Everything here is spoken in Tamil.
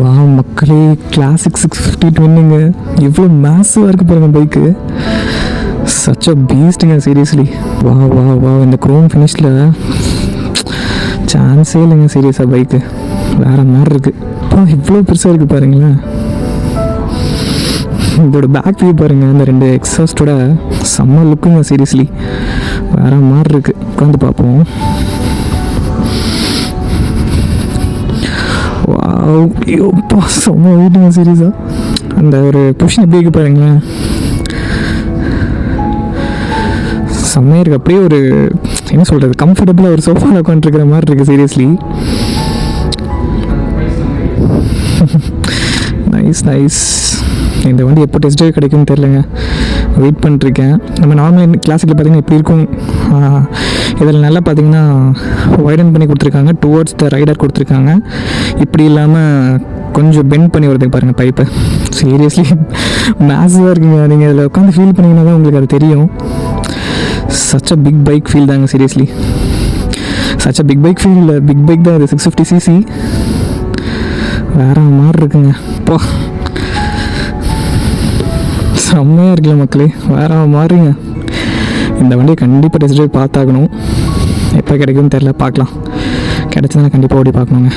வா மக்களே, கிளாசிக் 650 ட்வின்னுங்க. எவ்வளோ மேஸிவாக இருக்குது பாருங்கள் பைக்கு. சச் அ பீஸ்ட்டுங்க சீரியஸ்லி. வா வா வா இந்த க்ரோம் ஃபினிஷில் சான்ஸே இல்லைங்க சீரியஸாக. பைக்கு வேறு மாதிரி இருக்குது. இப்போ இவ்வளோ பெருசாக இருக்குது பாருங்களேன். இதோட பேக் வியூ பாருங்கள், அந்த 2 எக்ஸாஸ்டோட செம்ம லுக்குங்க சீரியஸ்லி. வேறு மாதிரி இருக்குது. உட்காந்து பார்ப்போம். ஐயோப்பா செம்ம வெயிட்டுங்க சீரியஸாக. அந்த ஒரு பொசிஷன் எப்படி இருக்குது பாருங்களேன், செம்மையாக இருக்குது. அப்படியே ஒரு என்ன சொல்கிறது, கம்ஃபர்டபுளாக ஒரு சோஃபாவில் உட்காந்துருக்கிற மாதிரி இருக்குது சீரியஸ்லி. Nice nice. இந்த வண்டி எப்போ டெஸ்ட் ட்ரைவ் கிடைக்கும்னு தெரிலங்க, வெயிட் பண்ணிட்டுருக்கேன். நம்ம நார்மல் கிளாசிக்கில் பார்த்திங்கன்னா எப்படி இருக்கும், இதில் நல்லா பார்த்திங்கன்னா வைடன் பண்ணி கொடுத்துருக்காங்க, டுவர்ட்ஸ் த ரைடர் கொடுத்துருக்காங்க. இப்படி இல்லாமல் கொஞ்சம் பெண்ட் பண்ணி வருதுங்க பாருங்கள் பைப்பு. சீரியஸ்லி மேஸிவாக இருக்குங்க. நீங்கள் அதில் உட்காந்து ஃபீல் பண்ணிங்கன்னா தான் உங்களுக்கு அது தெரியும். Such a big bike feel தாங்க seriously. Such a big bike feel இல்லை, பிக் பைக் தான் இது. 650cc வேறு மாதிரி இருக்குங்க. இப்போ செம்மையாக இருக்குல்ல மக்களே, வேறு மாதிரிங்க. இந்த வண்டியை கண்டிப்பாக டெஸ்ட் ட்ரைவ் பார்த்தாகணும். எப்போ கிடைக்கும்னு தெரில, பார்க்கலாம். கிடச்சதுன்னா கண்டிப்பாக ஓடி பார்க்கணுங்க.